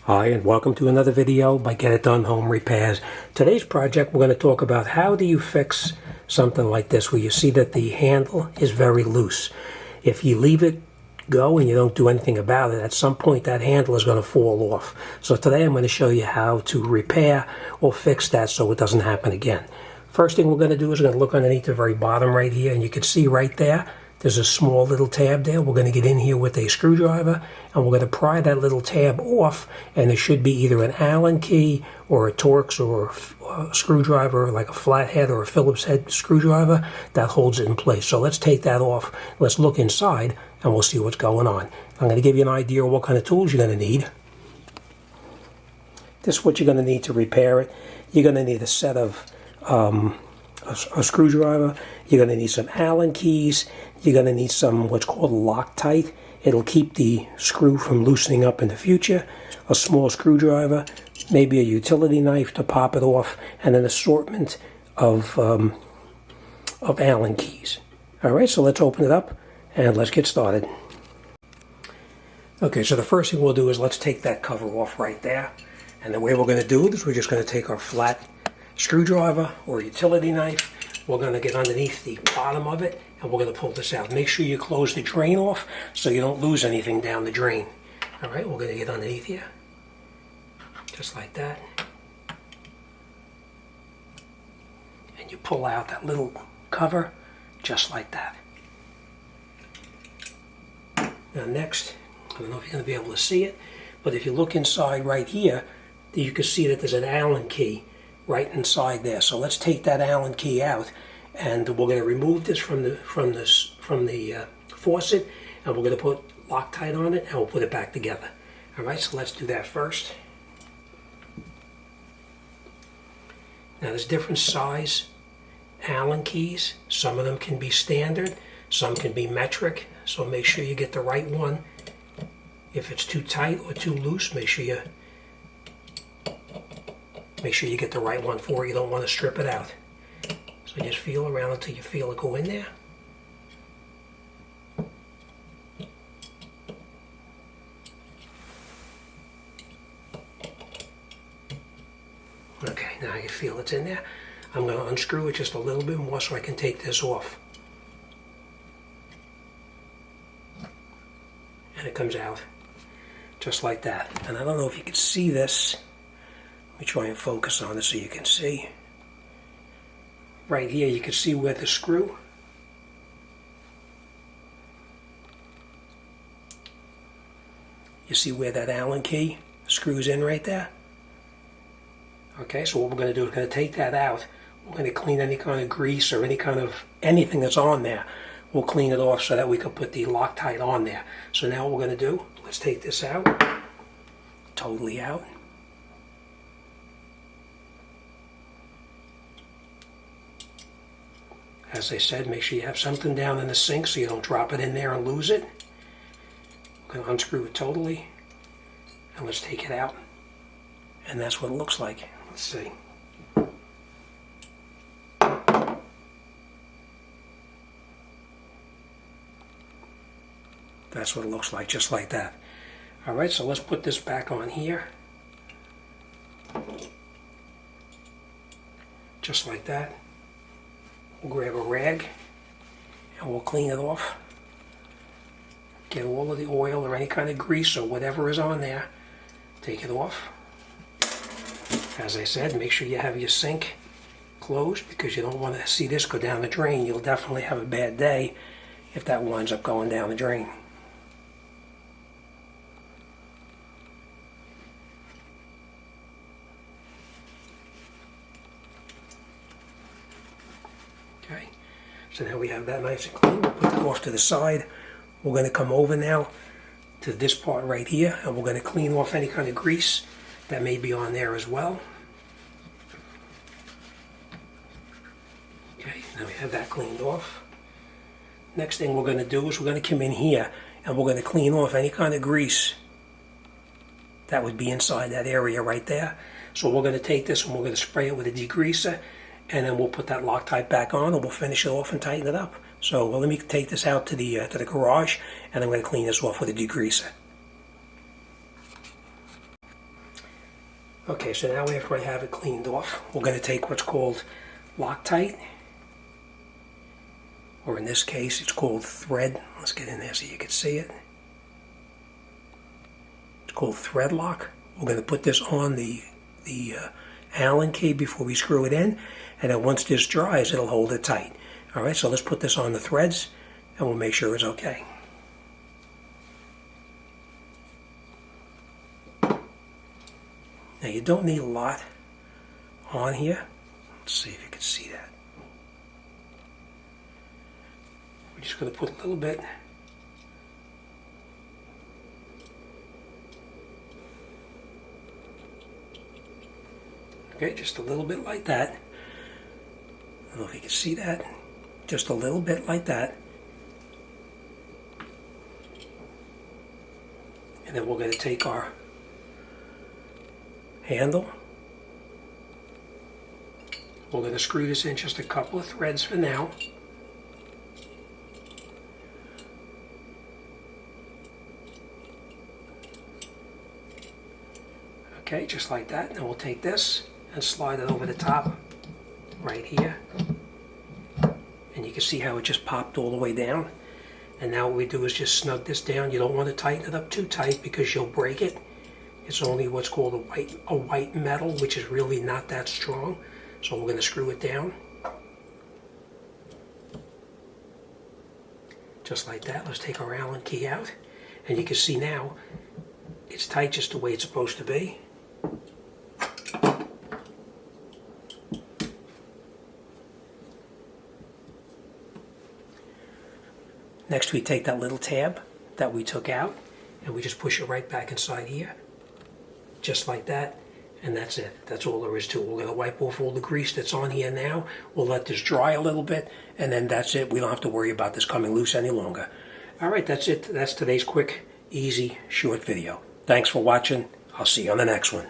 Hi, and welcome to another video by Get It Done Home Repairs. Today's project, we're going to talk about how do you fix something like this where you see that the handle is very loose. If you leave it go and you don't do anything about it, at some point that handle is going to fall off. So today I'm going to show you how to repair or fix that so it doesn't happen again. First thing we're going to do is we're going to look underneath the very bottom right here, and you can see right there there's a small little tab there. We're going to get in here with a screwdriver and we're going to pry that little tab off, and there should be either an Allen key or a Torx or a screwdriver like a flathead or a Phillips head screwdriver that holds it in place. So let's take that off, let's look inside and we'll see what's going on. I'm going to give you an idea of what kind of tools you're going to need. This is what you're going to need to repair it. You're going to need a set of a screwdriver. You're going to need some Allen keys. You're going to need some what's called Loctite. It'll keep the screw from loosening up in the future. A small screwdriver, maybe a utility knife to pop it off, and an assortment of Allen keys. All right, so let's open it up and let's get started. Okay, so the first thing we'll do is let's take that cover off right there. And the way we're going to do it is we're just going to take our flat screwdriver or utility knife. We're going to get underneath the bottom of it and we're going to pull this out. Make sure you close the drain off so you don't lose anything down the drain. All right, we're going to get underneath here, just like that. And you pull out that little cover, just like that. Now next, I don't know if you're going to be able to see it, but if you look inside right here, you can see that there's an Allen key right inside there. So let's take that Allen key out, and we're going to remove this from the faucet, and we're going to put Loctite on it, and we'll put it back together. All right, so let's do that first. Now there's different size Allen keys. Some of them can be standard, some can be metric. So make sure you get the right one. If it's too tight or too loose, make sure you get the right one for it. You don't want to strip it out. So just feel around until you feel it go in there. Okay, now you feel it's in there. I'm going to unscrew it just a little bit more so I can take this off. And it comes out just like that. And I don't know if you can see this. Let me try and focus on it so you can see. Right here you can see where the screw. You see where that Allen key screws in right there? Okay, so what we're going to do is we're going to take that out. We're going to clean any kind of grease or any kind of anything that's on there. We'll clean it off so that we can put the Loctite on there. So now what we're going to do, let's take this out. Totally out. As I said, make sure you have something down in the sink so you don't drop it in there and lose it. I'm going to unscrew it totally, and let's take it out. And that's what it looks like. Let's see. That's what it looks like, just like that. All right, so let's put this back on here. Just like that. We'll grab a rag and we'll clean it off. Get all of the oil or any kind of grease or whatever is on there. Take it off. As I said, make sure you have your sink closed because you don't want to see this go down the drain. You'll definitely have a bad day if that winds up going down the drain. Okay, so now we have that nice and clean. We'll put that off to the side. We're going to come over now to this part right here, and we're going to clean off any kind of grease that may be on there as well. Okay, now we have that cleaned off. Next thing we're going to do is we're going to come in here and we're going to clean off any kind of grease that would be inside that area right there. So we're going to take this and we're going to spray it with a degreaser, and then we'll put that Loctite back on and we'll finish it off and tighten it up. So let me take this out to the garage, and I'm going to clean this off with a degreaser. Okay, so now after I have it cleaned off, we're going to take what's called Loctite, or in this case it's called thread. Let's get in there so you can see it. It's called thread lock. We're going to put this on the Allen key before we screw it in, and then once this dries, it'll hold it tight. All right, so let's put this on the threads, and we'll make sure it's okay. Now you don't need a lot on here. Let's see if you can see that. We're just going to put a little bit. Okay, just a little bit like that. I don't know if you can see that. Just a little bit like that. And then we're going to take our handle. We're going to screw this in just a couple of threads for now. Okay, just like that. And we'll take this and slide it over the top right here. And you can see how it just popped all the way down. And now what we do is just snug this down. You don't want to tighten it up too tight because you'll break it. It's only what's called a white metal, which is really not that strong. So we're going to screw it down. Just like that. Let's take our Allen key out. And you can see now it's tight just the way it's supposed to be. Next we take that little tab that we took out and we just push it right back inside here. Just like that. And that's it. That's all there is to it. We're going to wipe off all the grease that's on here now. We'll let this dry a little bit and then that's it. We don't have to worry about this coming loose any longer. Alright, that's it. That's today's quick, easy, short video. Thanks for watching. I'll see you on the next one.